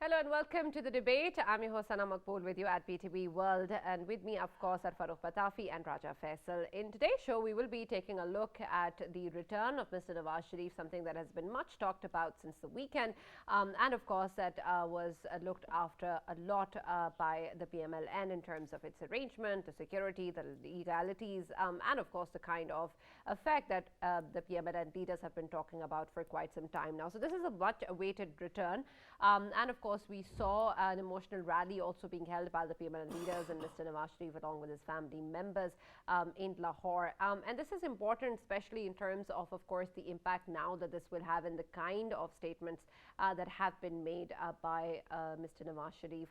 Hello and welcome to the debate. I'm your host Maqbool with you at PTV World, and with me, of course, are Farrukh, Pitafi and Raja Faisal. In today's show, we will be taking a look at the return of Mr. Nawaz Sharif, something that has been much talked about since the weekend, and of course that was looked after a lot by the PMLN in terms of its arrangement, the security, the legalities, and of course the kind of effect that the PMLN leaders have been talking about for quite some time now. So this is a much awaited return, and of course we saw an emotional rally also being held by the PMLN leaders and Mr. Nawaz Sharif along with his family members in Lahore. And this is important, especially in terms of course, the impact now that this will have in the kind of statements that have been made by Mr. Nawaz Sharif.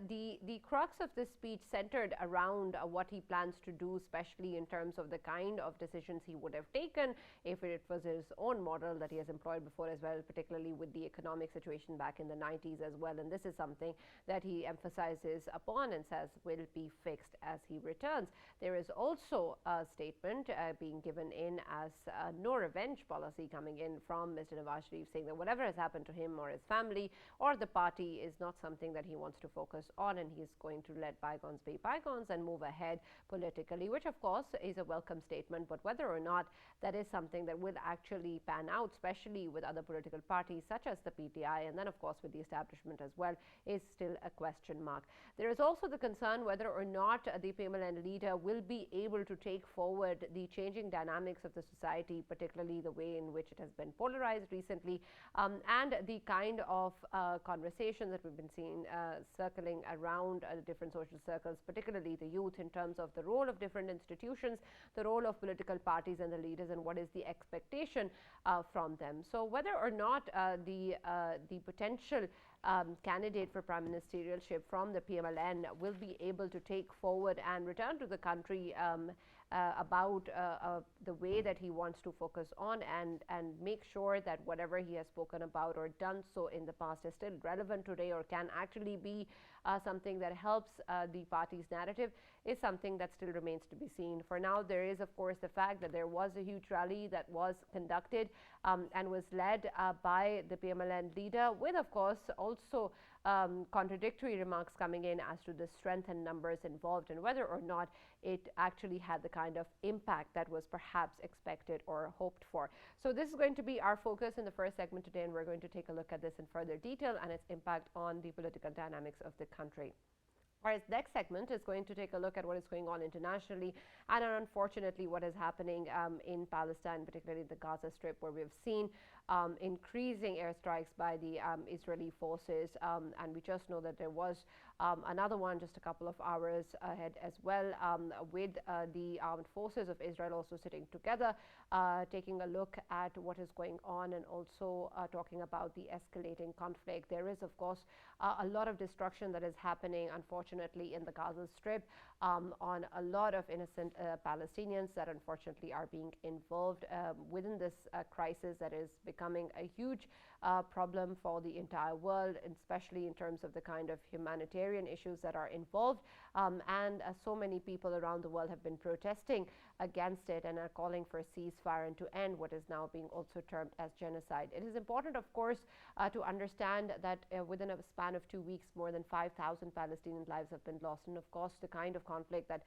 The crux of this speech centered around what he plans to do, especially in terms of the kind of decisions he would have taken if it was his own model that he has employed before as well, particularly with the economic situation back in the 90s as well. And this is something that he emphasizes upon and says will be fixed as he returns. There is also a statement being given in as no revenge policy coming in from Mr. Nawaz Sharif, saying that whatever has happened to him or his family or the party is not something that he wants to focus on, and he's going to let bygones be bygones and move ahead politically, which of course is a welcome statement. But whether or not that is something that will actually pan out, especially with other political parties such as the PTI and then of course with the establishment as well, is still a question mark. There is also the concern whether or not the PMLN leader will be able to take forward the changing dynamics of the society, particularly the way in which it has been polarized recently, and the kind of conversation that we've been seeing circling around the different social circles, particularly the youth, in terms of the role of different institutions, the role of political parties and the leaders, and what is the expectation from them. So whether or not the potential candidate for prime ministerialship from the PMLN will be able to take forward and return to the country about the way that he wants to focus on and make sure that whatever he has spoken about or done so in the past is still relevant today or can actually be something that helps the party's narrative, is something that still remains to be seen. For now, there is of course the fact that there was a huge rally that was conducted and was led by the PMLN leader, with of course also contradictory remarks coming in as to the strength and numbers involved and whether or not it actually had the kind of impact that was perhaps expected or hoped for. So this is going to be our focus in the first segment today, and we're going to take a look at this in further detail and its impact on the political dynamics of the country. Our next segment is going to take a look at what is going on internationally and unfortunately what is happening in Palestine, particularly the Gaza Strip, where we've seen increasing airstrikes by the Israeli forces, and we just know that there was another one just a couple of hours ahead as well, with the armed forces of Israel also sitting together, taking a look at what is going on and also talking about the escalating conflict. There is of course a lot of destruction that is happening, unfortunately, in the Gaza Strip on a lot of innocent Palestinians that unfortunately are being involved within this crisis that is becoming a huge problem for the entire world, especially in terms of the kind of humanitarian issues that are involved. And so many people around the world have been protesting against it and are calling for a ceasefire and to end what is now being also termed as genocide. It is important, of course, to understand that within a span of 2 weeks, more than 5,000 Palestinian lives have been lost. And of course, the kind of conflict that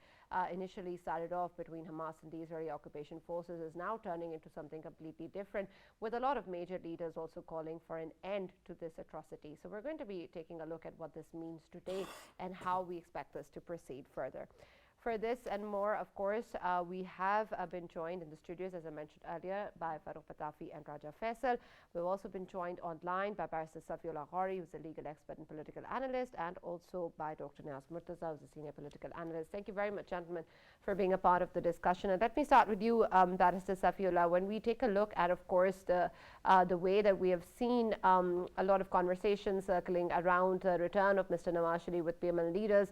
initially started off between Hamas and the Israeli occupation forces is now turning into something completely different, with a lot of major leaders also calling for an end to this atrocity. So we're going to be taking a look at what this means today and how we expect this to proceed further. For this and more, of course, we have been joined in the studios, as I mentioned earlier, by Farrukh, Pitafi and Raja Faisal. We've also been joined online by Barrister Safi, Ghauri, who's a legal expert and political analyst, and also by Dr. Niaz, Murtaza, who's a senior political analyst. Thank you very much, gentlemen, for being a part of the discussion. And let me start with you, Barrister Safi. When we take a look at, of course, the way that we have seen a lot of conversations circling around the return of Mr. Nawaz Sharif with PML leaders,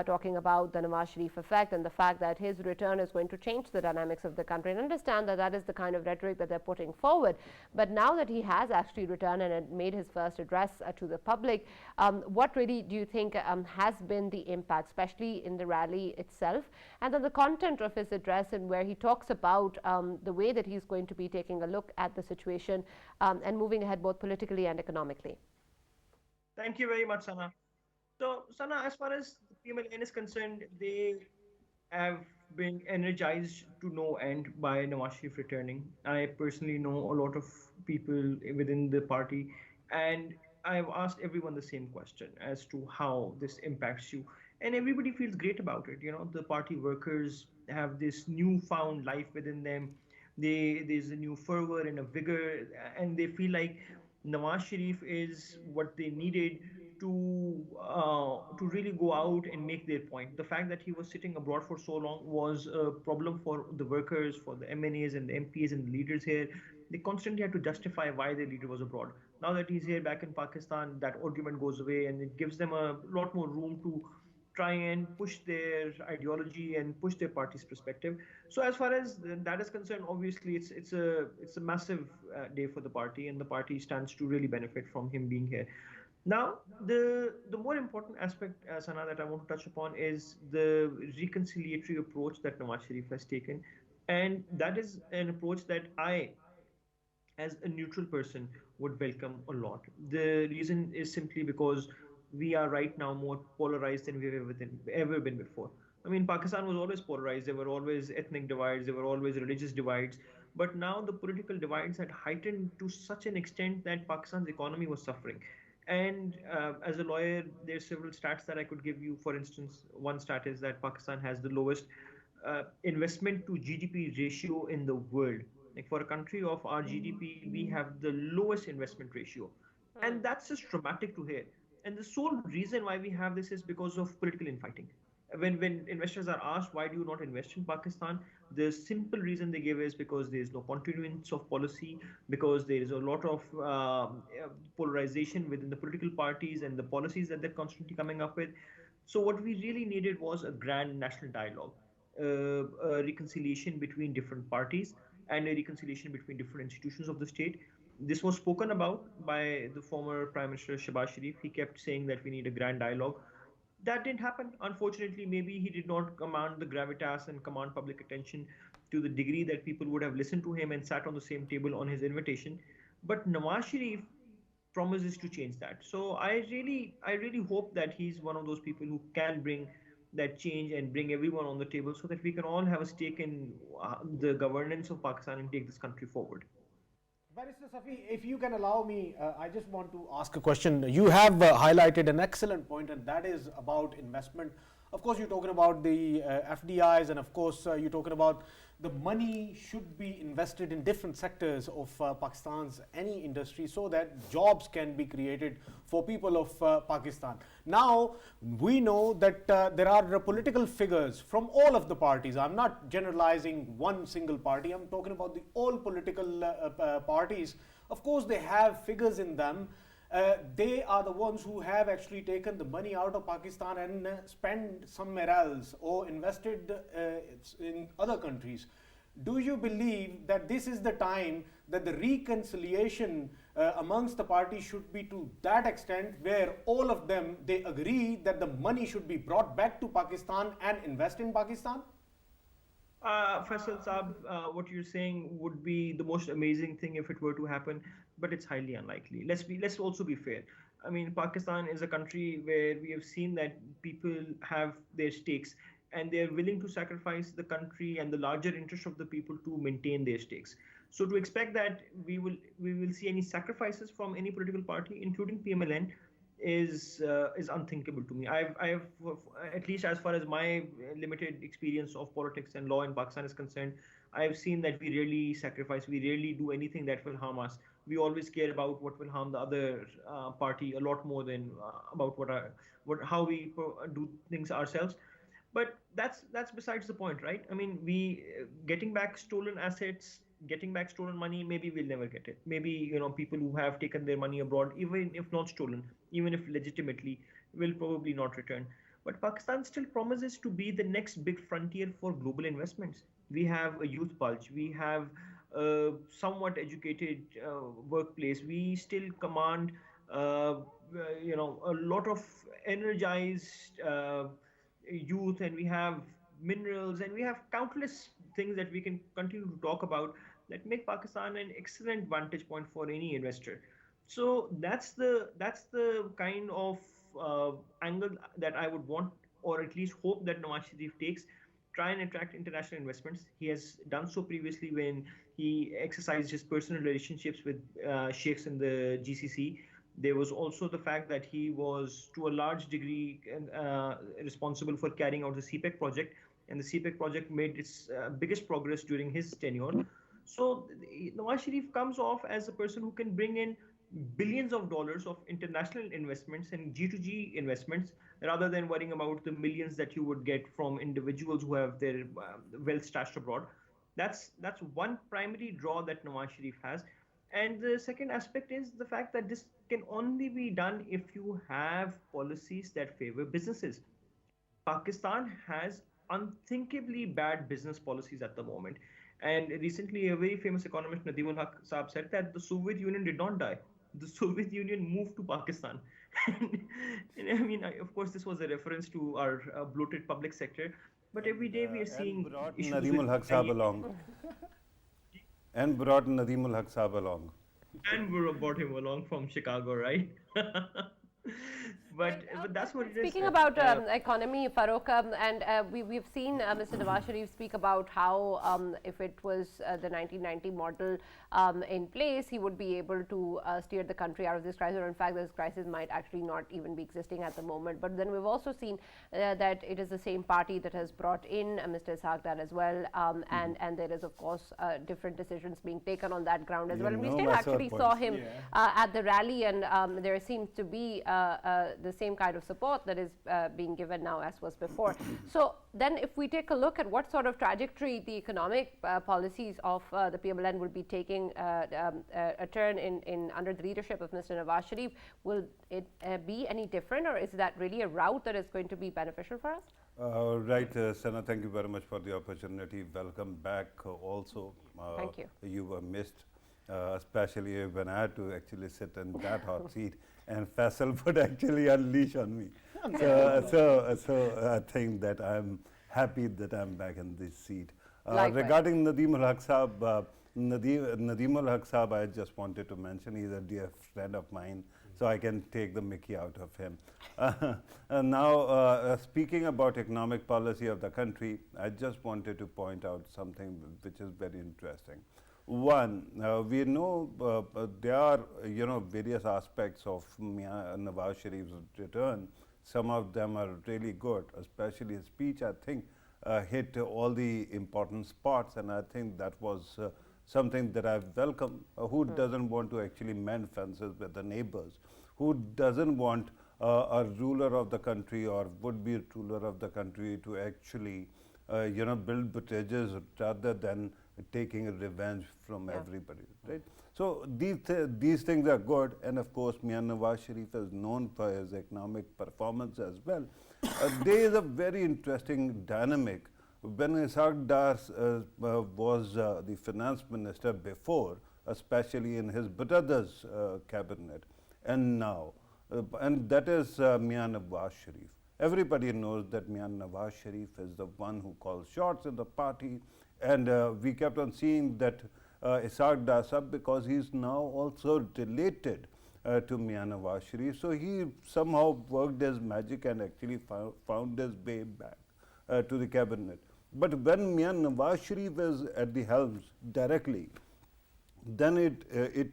talking about the Nawaz Sharif effect, and the fact that his return is going to change the dynamics of the country, and understand that that is the kind of rhetoric that they're putting forward. But now that he has actually returned and made his first address to the public, what really do you think has been the impact, especially in the rally itself, and then the content of his address, and where he talks about the way that he's going to be taking a look at the situation and moving ahead both politically and economically? Thank you very much, Sana. So, Sana, as far as the PMLN is concerned, they have been energized to no end by Nawaz Sharif returning. I personally know a lot of people within the party, and I've asked everyone the same question as to how this impacts you. And everybody feels great about it. The party workers have this newfound life within them. There's a new fervor and a vigor, and they feel like Nawaz Sharif is what they needed to really go out and make their point. The fact that he was sitting abroad for so long was a problem for the workers, for the MNAs and the MPs and the leaders here. They constantly had to justify why their leader was abroad. Now that he's here back in Pakistan, that argument goes away, and it gives them a lot more room to try and push their ideology and push their party's perspective. So as far as that is concerned, obviously it's a massive day for the party, and the party stands to really benefit from him being here. Now, the more important aspect, Sana, that I want to touch upon is the reconciliatory approach that Nawaz Sharif has taken, and that is an approach that I, as a neutral person, would welcome a lot. The reason is simply because we are right now more polarized than we've ever been before. I mean, Pakistan was always polarized. There were always ethnic divides, there were always religious divides. But now the political divides had heightened to such an extent that Pakistan's economy was suffering. And as a lawyer, there's several stats that I could give you. For instance, one stat is that Pakistan has the lowest investment to GDP ratio in the world. Like for a country of our GDP, we have the lowest investment ratio. Hmm. And that's just traumatic to hear. And the sole reason why we have this is because of political infighting. When investors are asked why do you not invest in Pakistan, the simple reason they give is because there is no continuance of policy, because there is a lot of polarization within the political parties and the policies that they're constantly coming up with. So what we really needed was a grand national dialogue, a reconciliation between different parties, and a reconciliation between different institutions of the state. This was spoken about by the former Prime Minister Shehbaz Sharif. He kept saying that we need a grand dialogue. That didn't happen. Unfortunately, maybe he did not command the gravitas and command public attention to the degree that people would have listened to him and sat on the same table on his invitation. But Nawaz Sharif promises to change that. So I really hope that he's one of those people who can bring that change and bring everyone on the table so that we can all have a stake in the governance of Pakistan and take this country forward. Barrister Safi, if you can allow me, I just want to ask a question. You have highlighted an excellent point, and that is about investment. Of course, you're talking about the FDIs, and of course, you're talking about the money should be invested in different sectors of Pakistan's any industry so that jobs can be created for people of Pakistan. Now, we know that there are political figures from all of the parties. I'm not generalizing one single party, I'm talking about the all political parties. Of course, they have figures in them. They are the ones who have actually taken the money out of Pakistan and spent somewhere else or invested in other countries. Do you believe that this is the time that the reconciliation amongst the parties should be to that extent where all of them they agree that the money should be brought back to Pakistan and invest in Pakistan? Faisal Saab, what you're saying would be the most amazing thing if it were to happen, but it's highly unlikely. Let's also be fair. I mean, Pakistan is a country where we have seen that people have their stakes and they're willing to sacrifice the country and the larger interest of the people to maintain their stakes. So to expect that we will see any sacrifices from any political party, including PMLN, is unthinkable to me. I've at least as far as my limited experience of politics and law in Pakistan is concerned, I've seen that we rarely sacrifice, we rarely do anything that will harm us. We always care about what will harm the other party a lot more than about what how we do things ourselves. But that's besides the point, right? I mean, we getting back stolen assets, getting back stolen money, maybe we'll never get it. Maybe people who have taken their money abroad, even if not stolen, even if legitimately, will probably not return. But Pakistan still promises to be the next big frontier for global investments. We have a youth bulge, we have a somewhat educated workplace, we still command a lot of energized youth, and we have minerals, and we have countless things that we can continue to talk about that make Pakistan an excellent vantage point for any investor. So that's the kind of angle that I would want, or at least hope that Nawaz Sharif takes. Try and attract international investments. He has done so previously when he exercised his personal relationships with sheikhs in the GCC. There was also the fact that he was, to a large degree, responsible for carrying out the CPEC project, and the CPEC project made its biggest progress during his tenure. So Nawaz Sharif comes off as a person who can bring in billions of dollars of international investments and G2G investments, rather than worrying about the millions that you would get from individuals who have their wealth stashed abroad. That's one primary draw that Nawaz Sharif has. And the second aspect is the fact that this can only be done if you have policies that favor businesses. Pakistan has unthinkably bad business policies at the moment. And recently, a very famous economist, Nadimul Haq Saab, said that the Soviet Union did not die. The Soviet Union moved to Pakistan. And I mean, of course, this was a reference to our bloated public sector. But every day we are And seeing brought issues Nadeem with ul Haq Saab along. And brought Nadeem ul Haq Saab along. and we brought him along from Chicago, right? but Right, but that's what it is. speaking about economy, Farrukh, and we've seen Mr. Nawaz Sharif speak about how if it was the 1990 model in place, he would be able to steer the country out of this crisis. Or in fact, this crisis might actually not even be existing at the moment. But then we've also seen that it is the same party that has brought in Mr. Ishaq Dar as well, and there is of course different decisions being taken on that ground as well. And we still actually saw him at the rally, and there seems to be the same kind of support that is being given now as was before. So then if we take a look at what sort of trajectory the economic policies of the PMLN will be taking a turn in under the leadership of Mr. Nawaz Sharif, will it be any different, or is that really a route that is going to be beneficial for us? Right, Sana, thank you very much for the opportunity. Welcome back also. Thank you. You were missed, especially when I had to actually sit in that hot seat and Faisal would actually unleash on me. So I think that I'm happy that I'm back in this seat. Regarding Nadeem ul Haq Saab, Nadeem ul Haq Saab, I just wanted to mention he's a dear friend of mine, so I can take the mickey out of him. Now, speaking about economic policy of the country, I just wanted to point out something which is very interesting. One, we know there are various aspects of Nawaz Sharif's return. Some of them are really good, especially his speech, I think, hit all the important spots, and I think that was something that I welcome. Who doesn't want to actually mend fences with the neighbors? Who doesn't want a ruler of the country or would-be ruler of the country to actually build bridges rather than taking revenge from everybody, right? So these things are good, and of course, Nawaz Sharif is known for his economic performance as well. There is a very interesting dynamic. When Ishaq Dar was the finance minister before, especially in his brother's cabinet, and now, and that is Nawaz Sharif. Everybody knows that Nawaz Sharif is the one who calls shots in the party, and we kept on seeing that Ishaq Dar Sahab, because he's now also related to Nawaz Sharif, so he somehow worked his magic and actually found his way back to the cabinet. But when Nawaz Sharif is at the helms directly, then it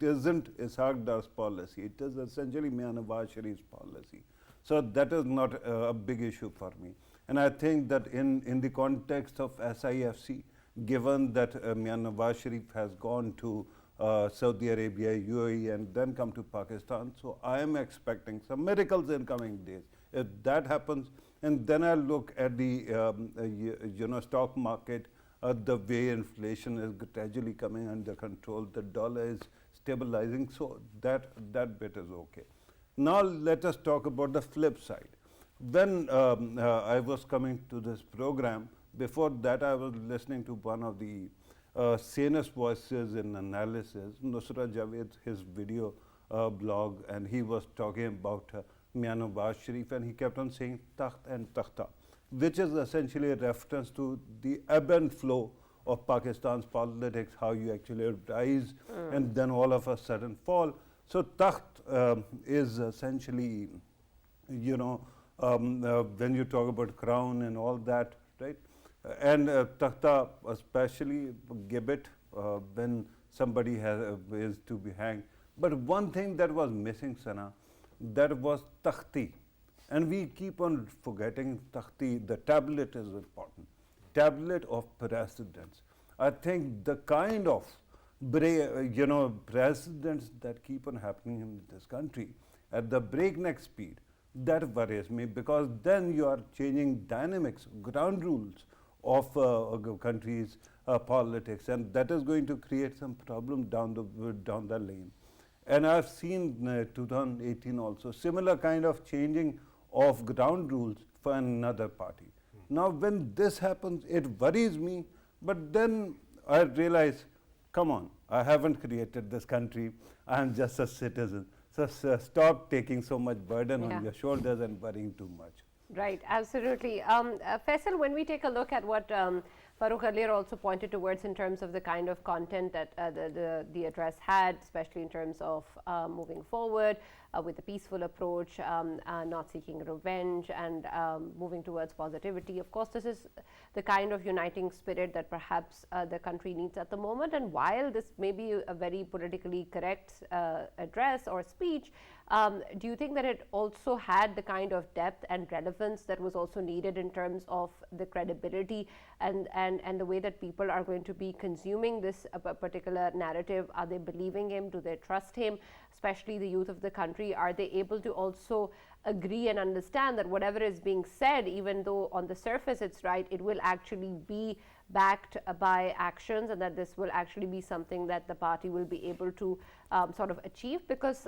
isn't Ishaq Dar's policy. It is essentially Nawaz Sharif's policy. So that is not a big issue for me. And I think that in the context of SIFC, given that Nawaz Sharif has gone to Saudi Arabia, UAE, and then come to Pakistan, so I am expecting some miracles in coming days. If that happens, and then I look at the stock market, the way inflation is gradually coming under control, the dollar is stabilizing, so that bit is okay. Now let us talk about the flip side. When I was coming to this program, before that I was listening to one of the sanest voices in analysis, Nusrat Javed, his video blog, and he was talking about Nawaz Sharif, and he kept on saying Takht and Takhta, which is essentially a reference to the ebb and flow of Pakistan's politics, how you actually rise and then all of a sudden fall. So takht is essentially, when you talk about crown and all that, right? And takhta, especially gibbet, when somebody is to be hanged. But one thing that was missing, Sana, that was takhti. And we keep on forgetting takhti. The tablet is important. Tablet of precedents. I think the kind of precedents that keep on happening in this country at the breakneck speed, that worries me, because then you are changing dynamics, ground rules of countries' politics, and that is going to create some problem down the lane. And I've seen 2018 also similar kind of changing of ground rules for another party. Now, when this happens, it worries me, but then I realize, come on, I haven't created this country. I'm just a citizen. So stop taking so much burden on your shoulders and worrying too much. Right, absolutely. Faisal, when we take a look at what Farrukh earlier also pointed towards in terms of the kind of content that the address had, especially in terms of moving forward with a peaceful approach, not seeking revenge, and moving towards positivity. Of course, this is the kind of uniting spirit that perhaps the country needs at the moment. And while this may be a very politically correct address or speech, do you think that it also had the kind of depth and relevance that was also needed in terms of the credibility and the way that people are going to be consuming this particular narrative? Are they believing him? Do they trust him? Especially the youth of the country, are they able to also agree and understand that whatever is being said, even though on the surface it's right, it will actually be backed by actions, and that this will actually be something that the party will be able to sort of achieve? Because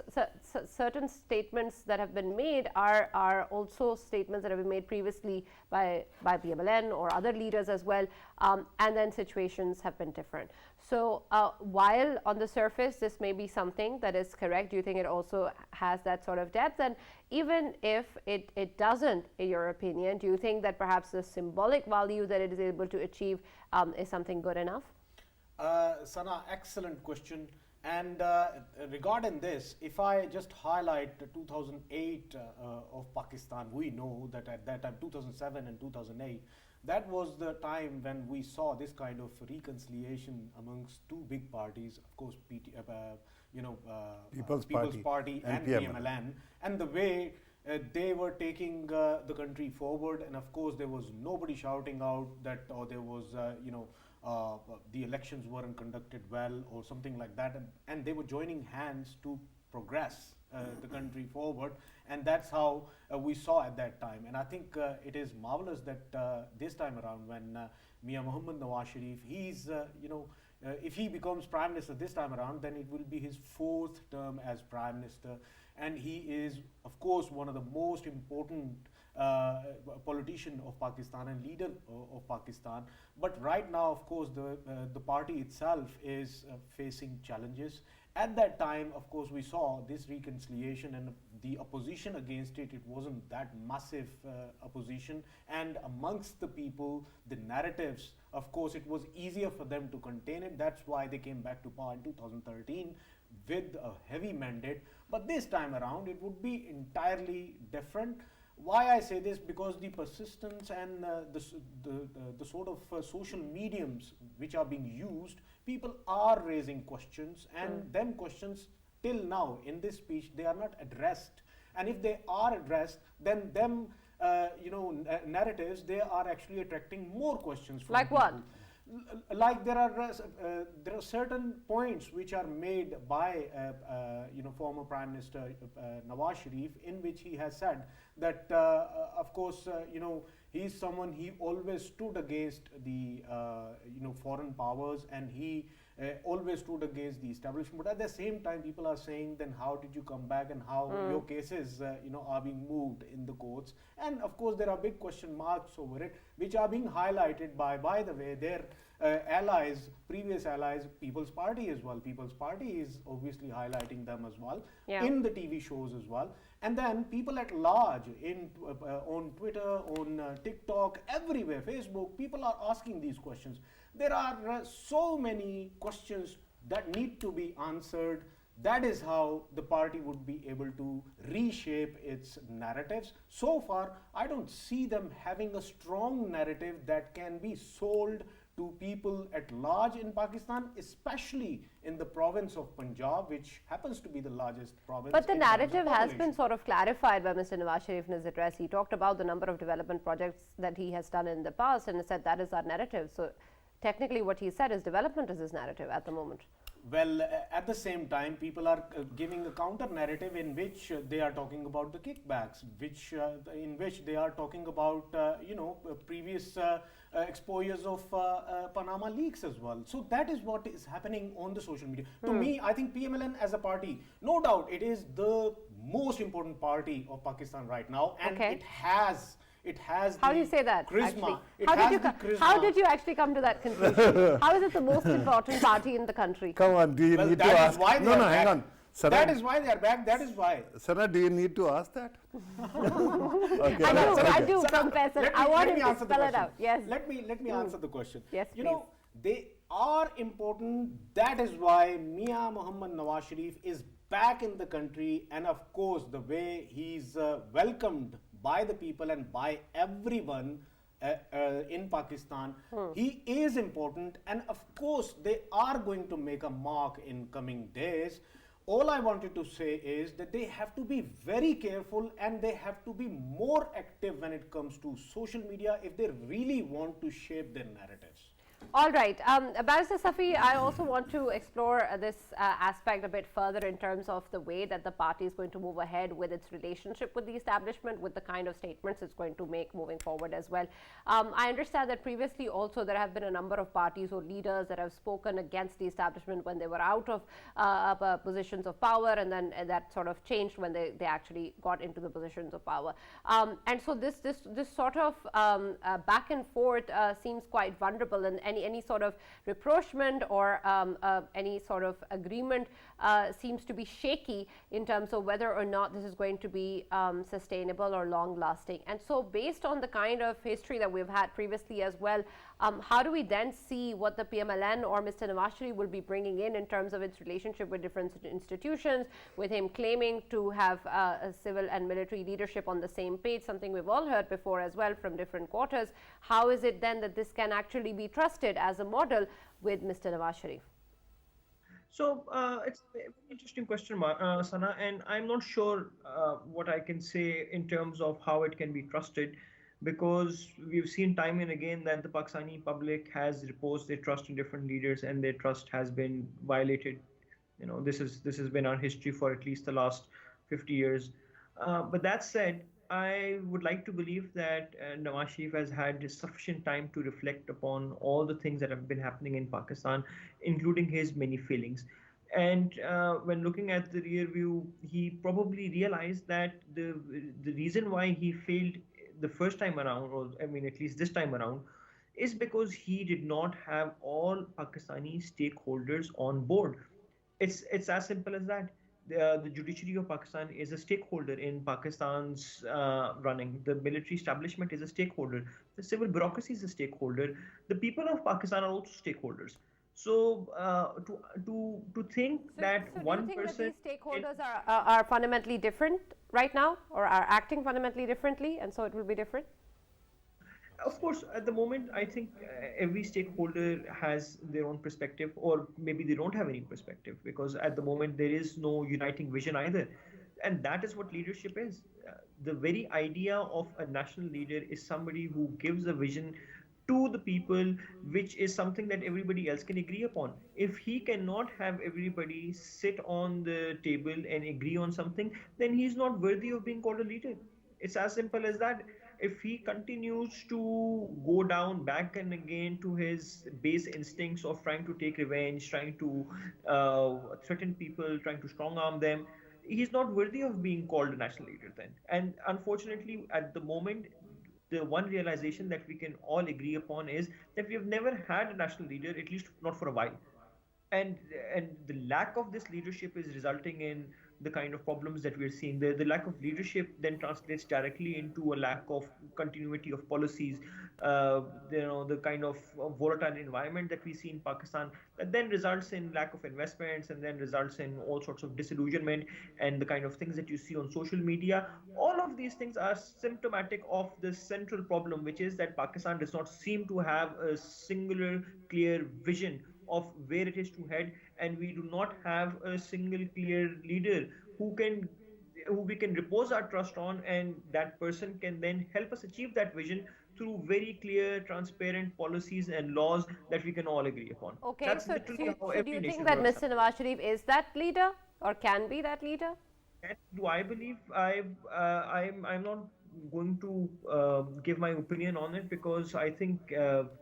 certain statements that have been made are also statements that have been made previously by PMLN or other leaders as well, and then situations have been different. So while on the surface this may be something that is correct, do you think it also has that sort of depth? And even if it doesn't, in your opinion, do you think that perhaps the symbolic value that it is able to achieve is something good enough? Sana, excellent question. And regarding this, if I just highlight 2008 of Pakistan, we know that at that time, 2007 and 2008, that was the time when we saw this kind of reconciliation amongst two big parties, of course, People's Party and PMLN, and the way they were taking the country forward. And of course, there was nobody shouting out that, or there was, the elections weren't conducted well or something like that. And they were joining hands to progress the country forward. And that's how we saw at that time. And I think it is marvelous that this time around, when Muhammad Nawaz Sharif, he's, if he becomes Prime Minister this time around, then it will be his 4th term as Prime Minister. And he is, of course, one of the most important politician of Pakistan and leader of Pakistan. But right now, of course, the party itself is facing challenges. At that time, of course, we saw this reconciliation, and the opposition against it, it wasn't that massive opposition. And amongst the people, the narratives, of course, it was easier for them to contain it. That's why they came back to power in 2013 with a heavy mandate. But this time around, it would be entirely different. Why I say this? Because the persistence and the sort of social mediums which are being used, people are raising questions, and them questions till now in this speech, they are not addressed. And if they are addressed, then them narratives, they are actually attracting more questions from like people. What? Like there are certain points which are made by former Prime Minister Nawaz Sharif, in which he has said that of course he's someone, he always stood against the foreign powers, and he always stood against the establishment. But at the same time, people are saying, then how did you come back, and how your cases are being moved in the courts? And of course there are big question marks over it, which are being highlighted by the way, their allies, previous allies, People's Party as well. People's Party is obviously highlighting them as well, in the TV shows as well. And then people at large on Twitter, on TikTok, everywhere, Facebook, people are asking these questions. There are so many questions that need to be answered That is how the party would be able to reshape its narratives. So far, I don't see them having a strong narrative that can be sold to people at large in Pakistan, especially in the province of Punjab, which happens to be the largest province. But the in terms of narrative has been population. sort of clarified by Mr. Nawaz Sharif in his address. He talked about the number of development projects that he has done in the past and said that is our narrative. So technically what he said is development is his narrative at the moment. Well, at the same time, people are giving a counter narrative in which they are talking about the kickbacks, in which they are talking about previous exposures of Panama leaks as well. So that is what is happening on the social media. To me, I think PMLN as a party, no doubt, it is the most important party of Pakistan right now, and Okay. it has How the do you say that? charisma. Actually? It How has did you the charisma. how did you actually come to that conclusion? How is it the most important party in the country? Come on, do you Well, need to that is ask? why they No, are no, back. hang on. That is why they are back. That is why. Sana, do you need to ask that? Okay. I do, Sana, from Faisal. let me- I want let me him to answer the spell it question. out. Yes. Let me answer the question. Yes, You know, they are important. That is why Mia Muhammad Nawaz Sharif is back in the country, and of course, the way he's welcomed by the people and by everyone in Pakistan, he is important, and of course, they are going to make a mark in coming days. All I wanted to say is that they have to be very careful and they have to be more active when it comes to social media if they really want to shape their narratives. All right. Barrister Safi, I also want to explore this aspect a bit further in terms of the way that the party is going to move ahead with its relationship with the establishment, with the kind of statements it's going to make moving forward as well. I understand that previously also there have been a number of parties or leaders that have spoken against the establishment when they were out of positions of power, and then that sort of changed when they actually got into the positions of power. And so this sort of back and forth seems quite vulnerable, and any sort of rapprochement or any sort of agreement seems to be shaky in terms of whether or not this is going to be sustainable or long lasting. And so based on the kind of history that we've had previously as well, how do we then see what the PMLN or Mr. Nawaz Sharif will be bringing in terms of its relationship with different institutions, with him claiming to have a civil and military leadership on the same page, something we've all heard before as well from different quarters. How is it then that this can actually be trusted as a model with Mr. Nawaz Sharif? So it's a very interesting question, Sana, and I'm not sure what I can say in terms of how it can be trusted, because we've seen time and again that the Pakistani public has reposed their trust in different leaders, and their trust has been violated. This has been our history for at least the last 50 years. But that said, I would like to believe that Nawaz Sharif has had sufficient time to reflect upon all the things that have been happening in Pakistan, including his many failings. And when looking at the rear view, he probably realized that the reason why he failed the first time around, or I mean, at least this time around, is because he did not have all Pakistani stakeholders on board. It's as simple as that. The judiciary of Pakistan is a stakeholder in Pakistan's running. The military establishment is a stakeholder. The civil bureaucracy is a stakeholder. The people of Pakistan are also stakeholders. So to think that so one do you think person that these stakeholders are fundamentally different right now, or are acting fundamentally differently, and so it will be different? Of course, at the moment, I think every stakeholder has their own perspective, or maybe they don't have any perspective, because at the moment there is no uniting vision either. And that is what leadership is. The very idea of a national leader is somebody who gives a vision to the people, which is something that everybody else can agree upon. If he cannot have everybody sit on the table and agree on something, then he's not worthy of being called a leader. It's as simple as that. If he continues to go down back and again to his base instincts of trying to take revenge, trying to threaten people, trying to strong arm them, he's not worthy of being called a national leader then. And unfortunately, at the moment, the one realization that we can all agree upon is that we have never had a national leader, at least not for a while. And the lack of this leadership is resulting in the kind of problems that we're seeing. The lack of leadership then translates directly into a lack of continuity of policies. The kind of volatile environment that we see in Pakistan that then results in lack of investments and then results in all sorts of disillusionment and the kind of things that you see on social media. All of these things are symptomatic of the central problem, which is that Pakistan does not seem to have a singular, clear vision of where it is to head, and we do not have a single clear leader who we can repose our trust on, and that person can then help us achieve that vision through very clear, transparent policies and laws that we can all agree upon. Okay, That's so, literally how do every you nation think that works. Mr. Nawaz Sharif is that leader or can be that leader? And do I believe I'm not going to give my opinion on it, because I think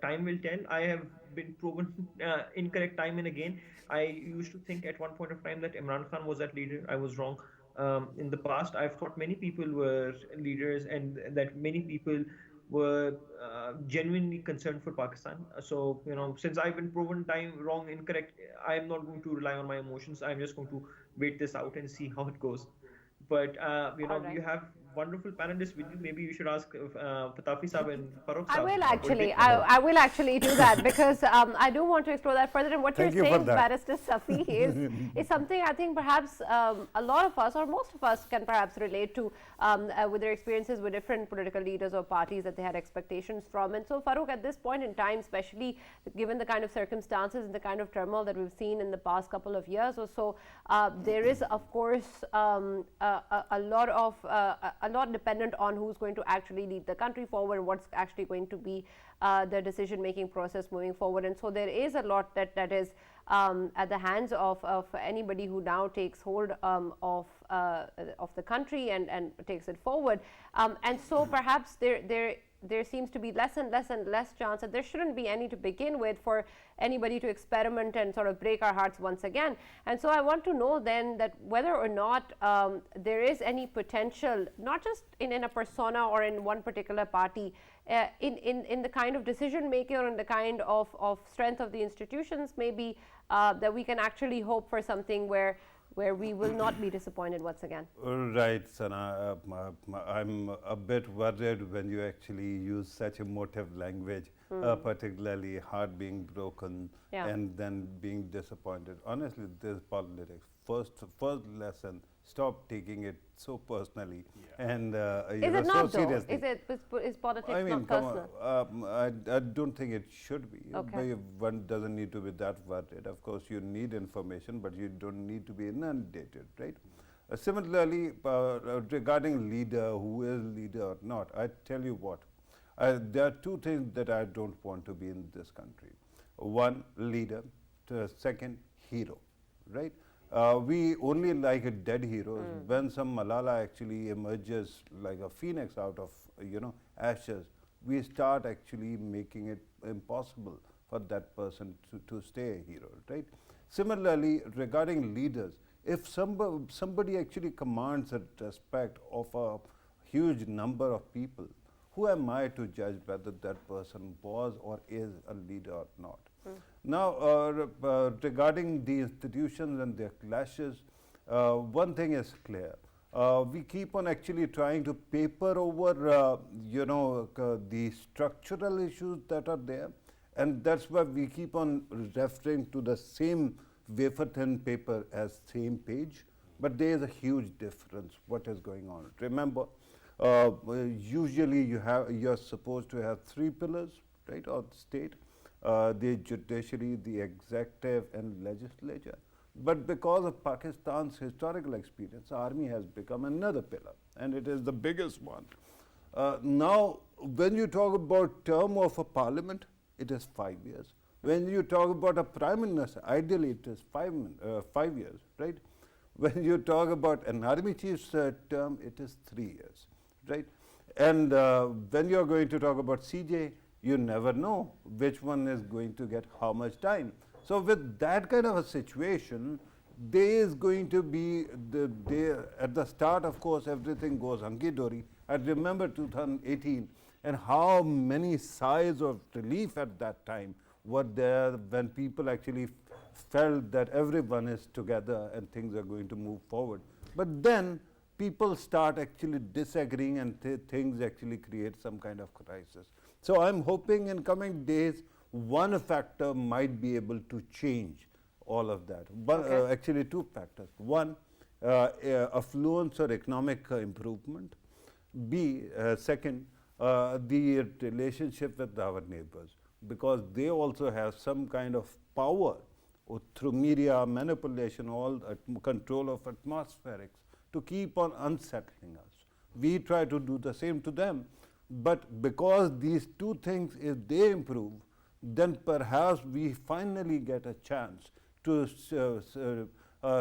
time will tell. I have been proven incorrect time and again. I used to think at one point of time that Imran Khan was that leader. I was wrong. In the past, I've thought many people were leaders and that many people were genuinely concerned for Pakistan. So, since I've been proven time wrong, incorrect, I'm not going to rely on my emotions. I'm just going to wait this out and see how it goes. But All right. you have wonderful panelists with you. Maybe you should ask Pitafi Saab and Farrukh I Saab will what they actually. think about it. I will actually do that because I do want to explore that further. And what Thank you're you for saying, that. Barrister Safi, is something I think perhaps a lot of us or most of us can perhaps relate to with their experiences with different political leaders or parties that they had expectations from. And so, Farrukh, at this point in time, especially given the kind of circumstances and the kind of turmoil that we've seen in the past couple of years or so, there is, of course, a lot dependent on who's going to actually lead the country forward, what's actually going to be the decision-making process moving forward. And so there is a lot that is at the hands of anybody who now takes hold of the country and takes it forward. And so perhaps there seems to be less and less chance that there shouldn't be any to begin with for anybody to experiment and sort of break our hearts once again. And so I want to know then that whether or not there is any potential, not just in a persona or in one particular party, in the kind of decision making or in the kind of strength of the institutions, maybe that we can actually hope for something where we will not be disappointed once again. Right, Sana. I'm a bit worried when you actually use such emotive language, particularly heart being broken and then being disappointed. Honestly, this is politics. First lesson, stop taking it so personally and Is it not so though? seriously. Is politics I mean, not personal? I don't think it should be. Okay. One doesn't need to be that worried. Of course, you need information, but you don't need to be inundated, right? Similarly, regarding leader, who is leader or not, I tell you what, there are two things that I don't want to be in this country. One, leader. Second, hero, right? We only like dead heroes. When some Malala actually emerges like a phoenix out of ashes, we start actually making it impossible for that person to stay a hero, right? Similarly, regarding leaders, if somebody actually commands the respect of a huge number of people, who am I to judge whether that person was or is a leader or not? Now, regarding the institutions and their clashes, one thing is clear. We keep on actually trying to paper over, the structural issues that are there, and that's why we keep on referring to the same wafer-thin paper as same page, but there is a huge difference. What is going on? Remember, usually you're supposed to have three pillars, right, of the state. The judiciary, the executive, and legislature. But because of Pakistan's historical experience, army has become another pillar, and it is the biggest one. Now, when you talk about term of a parliament, it is 5 years. When you talk about a prime minister, ideally it is 5 years, right? When you talk about an army chief's term, it is 3 years, right? And when you're going to talk about CJ, you never know which one is going to get how much time. So with that kind of a situation, there is going to be, at the start, of course, everything goes hunky-dory. I remember 2018 and how many sighs of relief at that time were there when people actually felt that everyone is together and things are going to move forward. But then people start actually disagreeing and things actually create some kind of crisis. So I'm hoping in coming days, one factor might be able to change all of that. But actually two factors. One, affluence or economic improvement. B, second, the relationship with our neighbors, because they also have some kind of power through media manipulation, all control of atmospherics to keep on unsettling us. We try to do the same to them, but because these two things, if they improve, then perhaps we finally get a chance to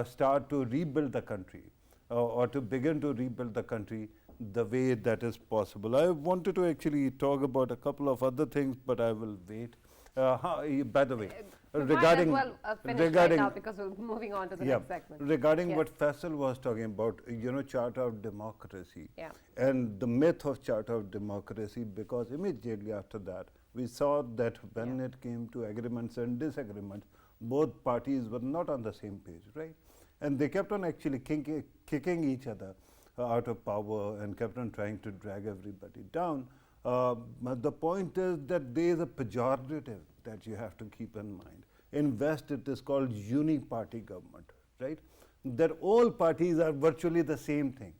start to rebuild the country or to begin to rebuild the country the way that is possible. I wanted to actually talk about a couple of other things, but I will wait. By the way, regarding right now because we're moving on to the next segment. Regarding what Faisal was talking about, Charter of Democracy and the myth of Charter of Democracy, because immediately after that, we saw that when it came to agreements and disagreements, both parties were not on the same page, right? And they kept on actually kicking each other out of power and kept on trying to drag everybody down. The point is that there is a pejorative that you have to keep in mind. In West, it is called uni-party government, right? That all parties are virtually the same thing.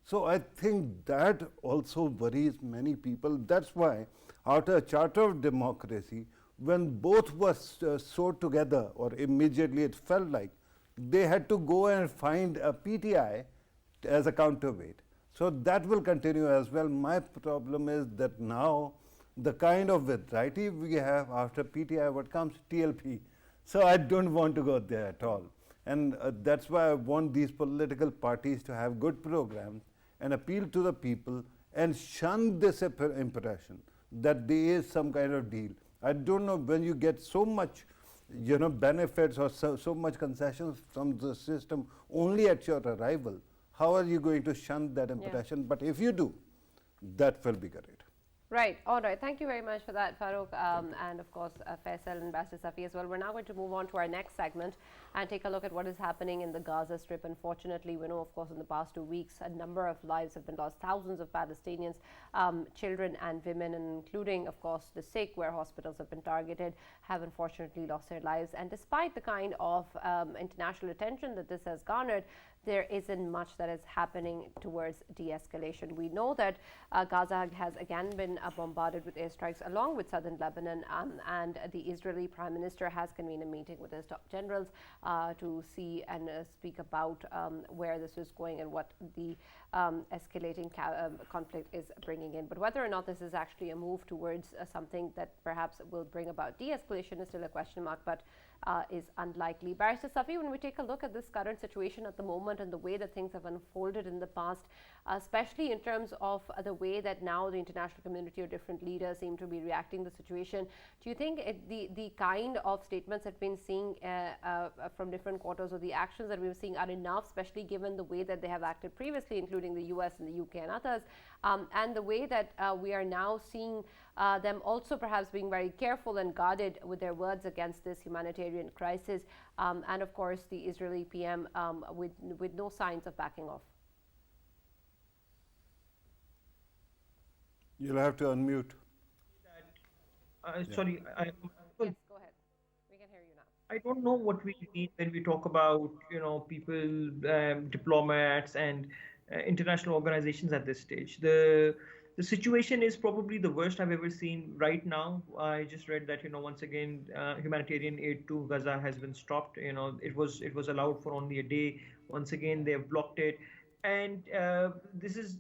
So I think that also worries many people. That's why after a Charter of Democracy, when both were sewed together, or immediately it felt like, they had to go and find a PTI as a counterweight. So that will continue as well. My problem is that now the kind of variety we have after PTI, what comes TLP. So I don't want to go there at all. And that's why I want these political parties to have good programs and appeal to the people and shun this impression that there is some kind of deal. I don't know, when you get so much benefits or so much concessions from the system only at your arrival, how are you going to shun that impression? But if you do, that will be great. Right. All right. Thank you very much for that, Farrukh, and of course Faisal and Barrister Safi as well. We're now going to move on to our next segment and take a look at what is happening in the Gaza Strip. Unfortunately, we know, of course, in the past 2 weeks, a number of lives have been lost. Thousands of Palestinians, children and women, and including, of course, the sick, where hospitals have been targeted, have unfortunately lost their lives. And despite the kind of international attention that this has garnered, there isn't much that is happening towards de-escalation. We know that Gaza has again been bombarded with airstrikes along with southern Lebanon, and the Israeli Prime Minister has convened a meeting with his top generals to see and speak about where this is going and what the escalating conflict is bringing in. But whether or not this is actually a move towards something that perhaps will bring about de-escalation is still a question mark, but is unlikely. Barrister Safi, when we take a look at this current situation at the moment and the way that things have unfolded in the past, especially in terms of the way that now the international community or different leaders seem to be reacting to the situation, do you think the kind of statements that we've been seeing from different quarters, or the actions that we're seeing, are enough, especially given the way that they have acted previously, including the US and the UK and others, and the way that we are now seeing them also perhaps being very careful and guarded with their words against this humanitarian crisis, and of course the Israeli PM with no signs of backing off? You'll have to unmute. Sorry. Yes, go ahead. We can hear you now. I don't know what we mean when we talk about, people, diplomats and international organizations at this stage. The situation is probably the worst I've ever seen right now. I just read that, once again, humanitarian aid to Gaza has been stopped. It was allowed for only a day. Once again, they have blocked it. And this is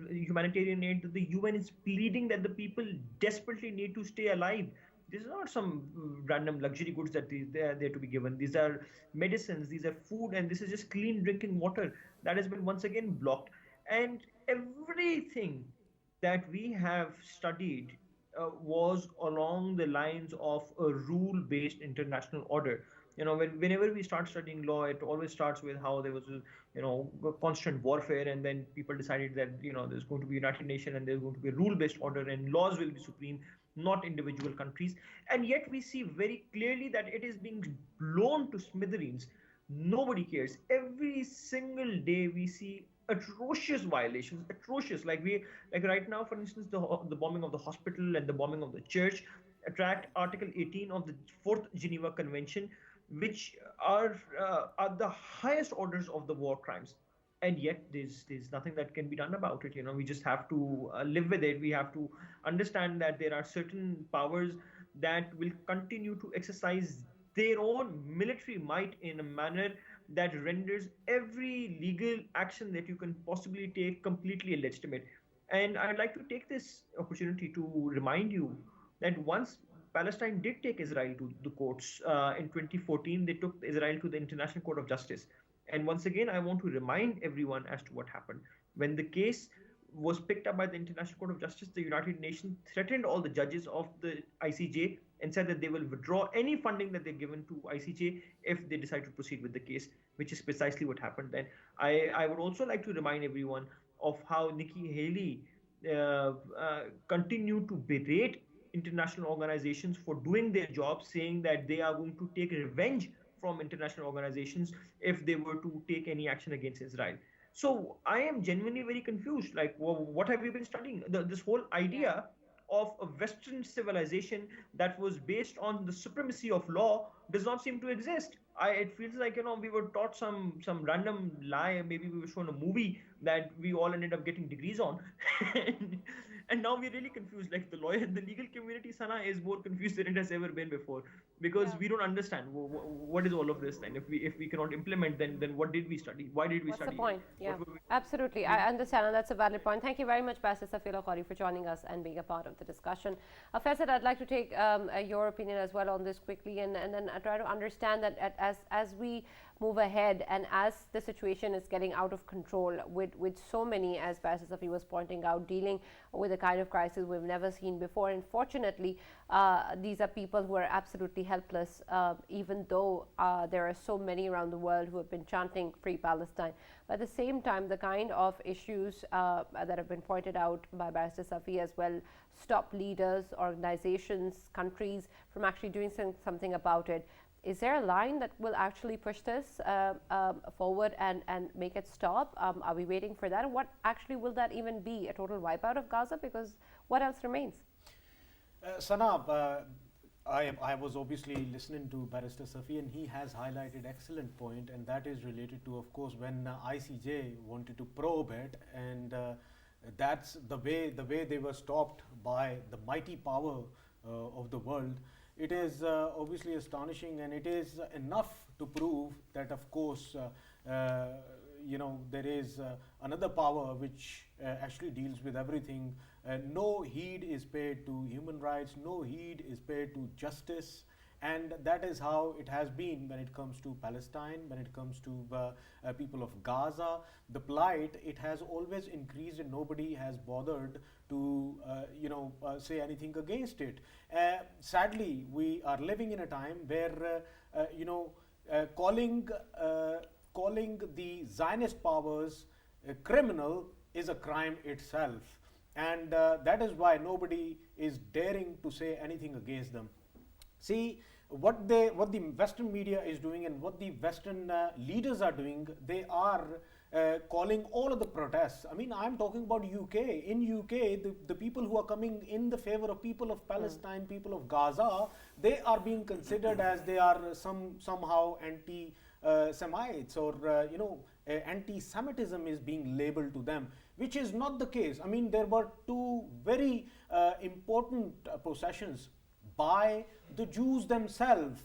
humanitarian aid that the UN is pleading that the people desperately need to stay alive. This is not some random luxury goods that they are there to be given. These are medicines, these are food, and this is just clean drinking water that has been once again blocked. And everything that we have studied was along the lines of a rule-based international order. Whenever we start studying law, it always starts with how there was, constant warfare, and then people decided that, there's going to be United Nations and there's going to be a rule-based order and laws will be supreme, not individual countries. And yet we see very clearly that it is being blown to smithereens Nobody cares. Every single day we see atrocious violations, atrocious. Like right now, for instance, the bombing of the hospital and the bombing of the church attract Article 18 of the Fourth Geneva Convention, which are the highest orders of the war crimes. And yet there's nothing that can be done about it. We just have to live with it. We have to understand that there are certain powers that will continue to exercise their own military might in a manner that renders every legal action that you can possibly take completely illegitimate. And I'd like to take this opportunity to remind you that once Palestine did take Israel to the courts in 2014, they took Israel to the International Court of Justice. And once again, I want to remind everyone as to what happened. When the case was picked up by the International Court of Justice, the United Nations threatened all the judges of the ICJ and said that they will withdraw any funding that they're given to ICJ if they decide to proceed with the case, which is precisely what happened then. I would also like to remind everyone of how Nikki Haley continued to berate international organizations for doing their job, saying that they are going to take revenge from international organizations if they were to take any action against Israel. So I am genuinely very confused. Like, what have you been studying? This whole idea of a Western civilization that was based on the supremacy of law does not seem to exist. It feels like we were taught some random lie. Maybe we were shown a movie that we all ended up getting degrees on, and now we're really confused. Like the legal community, Sana, is more confused than it has ever been before, because we don't understand what is all of this. Then, if we cannot implement, then what did we study? Why did we What's study? the point? Yeah, absolutely. I understand, and that's a valid point. Thank you very much, Barrister Ghauri, for joining us and being a part of the discussion. Faisal, I'd like to take your opinion as well on this quickly, and then try to understand that as we move ahead and as the situation is getting out of control with so many, as Barrister Safi was pointing out, dealing with a kind of crisis we've never seen before. And fortunately, these are people who are absolutely helpless, even though there are so many around the world who have been chanting Free Palestine. But at the same time, the kind of issues that have been pointed out by Barrister Safi as well stop leaders, organizations, countries from actually doing something about it. Is there a line that will actually push this forward and make it stop? Are we waiting for that? And what actually will that even be? A total wipeout of Gaza? Because what else remains? Sana, I was obviously listening to Barrister Safi, and he has highlighted excellent point, and that is related to, of course, when ICJ wanted to probe it, and that's the way they were stopped by the mighty power of the world. It is obviously astonishing, and it is enough to prove that, of course, there is another power which actually deals with everything. No heed is paid to human rights, no heed is paid to justice, and that is how it has been when it comes to Palestine, when it comes to people of Gaza. The plight, it has always increased, and nobody has bothered to say anything against it. Sadly, we are living in a time where calling the Zionist powers criminal is a crime itself, and that is why nobody is daring to say anything against them. See, what the Western media is doing and what the Western leaders are doing, they are calling all of the protests. I mean, I'm talking about UK. In UK, the people who are coming in the favor of people of Palestine, people of Gaza, they are being considered as they are somehow anti-Semites, or anti-Semitism is being labeled to them, which is not the case. I mean, there were two very important processions by the Jews themselves,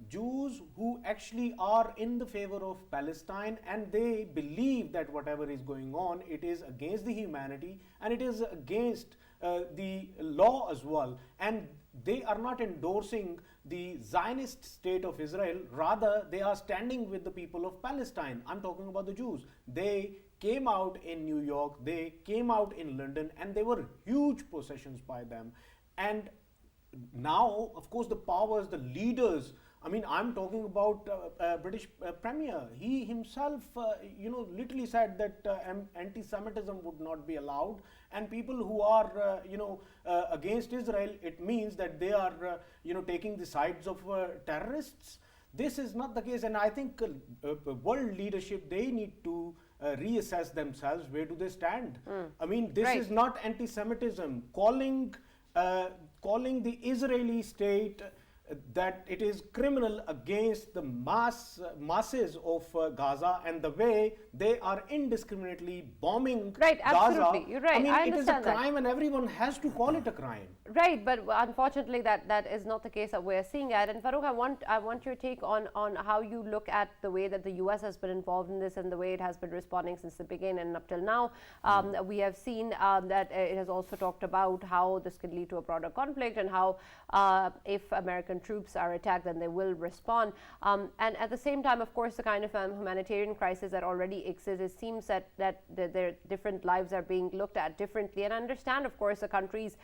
Jews who actually are in the favor of Palestine, and they believe that whatever is going on, it is against the humanity and it is against the law as well, and they are not endorsing the Zionist state of Israel. Rather, they are standing with the people of Palestine. I'm talking about the Jews. They came out in New York, they came out in London, and there were huge processions by them. And now, of course, the powers, the leaders, I mean, I'm talking about British Premier. He himself, literally said that anti-Semitism would not be allowed, and people who are, against Israel, it means that they are, taking the sides of terrorists. This is not the case, and I think world leadership, they need to reassess themselves. Where do they stand? I mean, this is not anti-Semitism. Calling the Israeli state that it is criminal against the masses of Gaza, and the way they are indiscriminately bombing absolutely. Gaza. You're right. I mean, it is a understand crime, and everyone has to call it a crime. Right, but unfortunately that is not the case that we're seeing at. And Farrukh, I want your take on how you look at the way that the US has been involved in this and the way it has been responding since the beginning and up till now. We have seen that it has also talked about how this could lead to a broader conflict, and how if American troops are attacked, then they will respond. And at the same time, of course, the kind of humanitarian crisis that already exists, it seems that their different lives are being looked at differently. And I understand, of course, the country's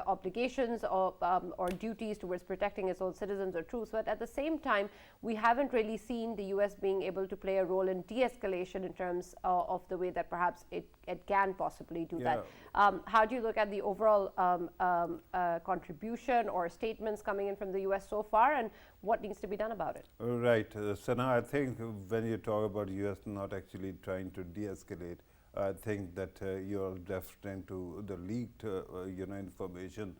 obligations or duties towards protecting its own citizens are true. So at the same time, we haven't really seen the US being able to play a role in de-escalation in terms of the way that perhaps it can possibly do that. How do you look at the overall contribution or statements coming in from the US so far, and what needs to be done about it? Right. Sana, I think when you talk about US not actually trying to de-escalate, I think that you're referring to the leaked information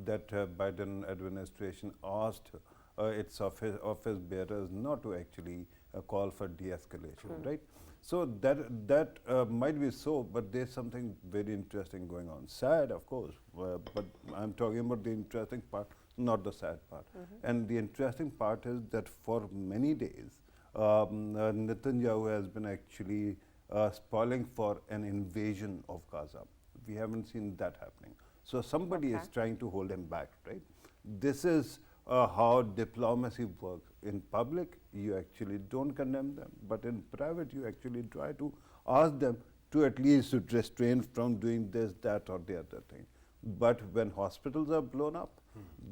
that Biden administration asked its office bearers not to actually call for de-escalation, right? So that might be so, but there's something very interesting going on. Sad, of course, but I'm talking about the interesting part, not the sad part. And the interesting part is that for many days, Netanyahu has been actually spoiling for an invasion of Gaza. We haven't seen that happening. So somebody is trying to hold him back, right? This is how diplomacy works. In public, you actually don't condemn them, but in private, you actually try to ask them to at least refrain from doing this, that, or the other thing. But when hospitals are blown up,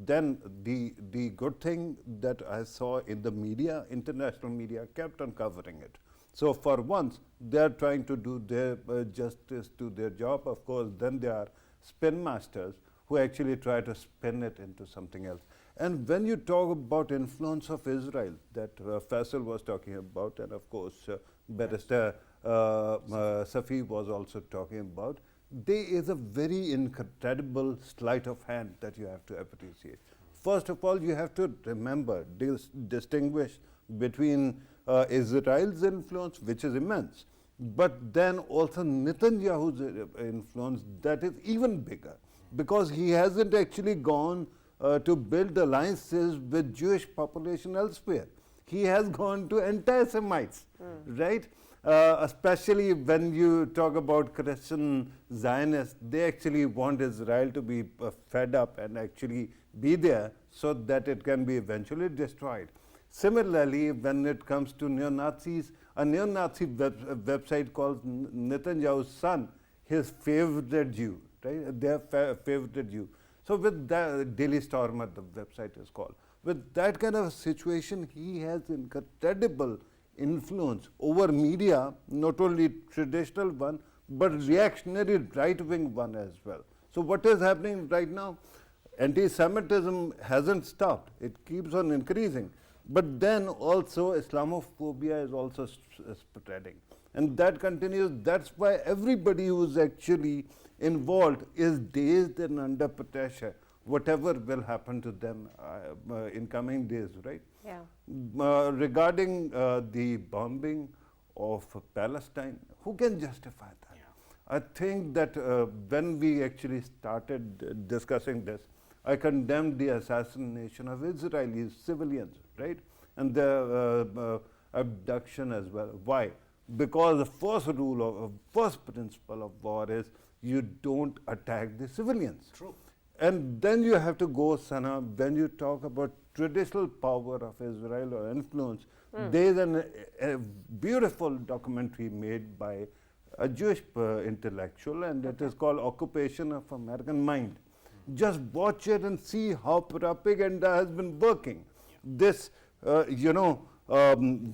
then the good thing that I saw in the media, international media, kept on covering it. So for once, they are trying to do their justice to their job. Of course, then there are spin masters who actually try to spin it into something else. And when you talk about influence of Israel, that Faisal was talking about, and of course, Barrister Safi was also talking about, there is a very incredible sleight of hand that you have to appreciate. First of all, you have to remember, distinguish between Israel's influence, which is immense, but then also Netanyahu's influence that is even bigger, because he hasn't actually gone to build alliances with Jewish population elsewhere. He has gone to anti-Semites, right? Especially when you talk about Christian Zionists, they actually want Israel to be fed up and actually be there so that it can be eventually destroyed. Similarly, when it comes to neo-Nazis, a neo-Nazi website called Netanyahu's son, his favorite Jew, right? Their favorite Jew. So with that, Daily Stormer, the website is called. With that kind of situation, he has incredible influence over media, not only traditional one, but reactionary right-wing one as well. So what is happening right now? Anti-Semitism hasn't stopped. It keeps on increasing. But then also Islamophobia is also spreading. And that continues. That's why everybody who's actually involved is dazed and under pressure, whatever will happen to them in coming days, right? Yeah. Regarding the bombing of Palestine, who can justify that? Yeah. I think that when we actually started discussing this, I condemned the assassination of Israeli civilians, right? And the abduction as well. Why? Because the first rule first principle of war is you don't attack the civilians. True. And then you have to go, Sana, when you talk about traditional power of Israel or influence, there is a beautiful documentary made by a Jewish intellectual, and it is called Occupation of American Mind. Just watch it and see how propaganda has been working. This,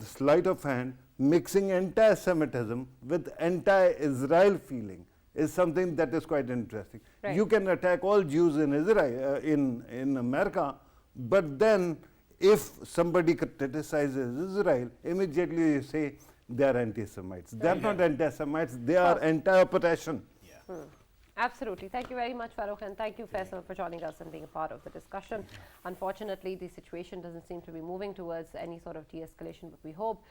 sleight of hand, mixing anti-Semitism with anti-Israel feeling is something that is quite interesting. Right. You can attack all Jews in Israel, in America, but then if somebody criticizes Israel, immediately you say they are anti-Semites. They are not anti-Semites, they are anti-oppression. Absolutely. Thank you very much, Farrukh, and thank you, Faisal, for joining us and being a part of the discussion. Unfortunately, the situation doesn't seem to be moving towards any sort of de-escalation, but we hope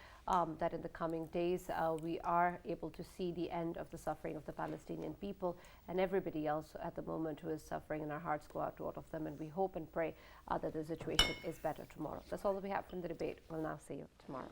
that in the coming days we are able to see the end of the suffering of the Palestinian people and everybody else at the moment who is suffering, and our hearts go out to all of them, and we hope and pray that the situation is better tomorrow. That's all that we have from the debate. We'll now see you tomorrow.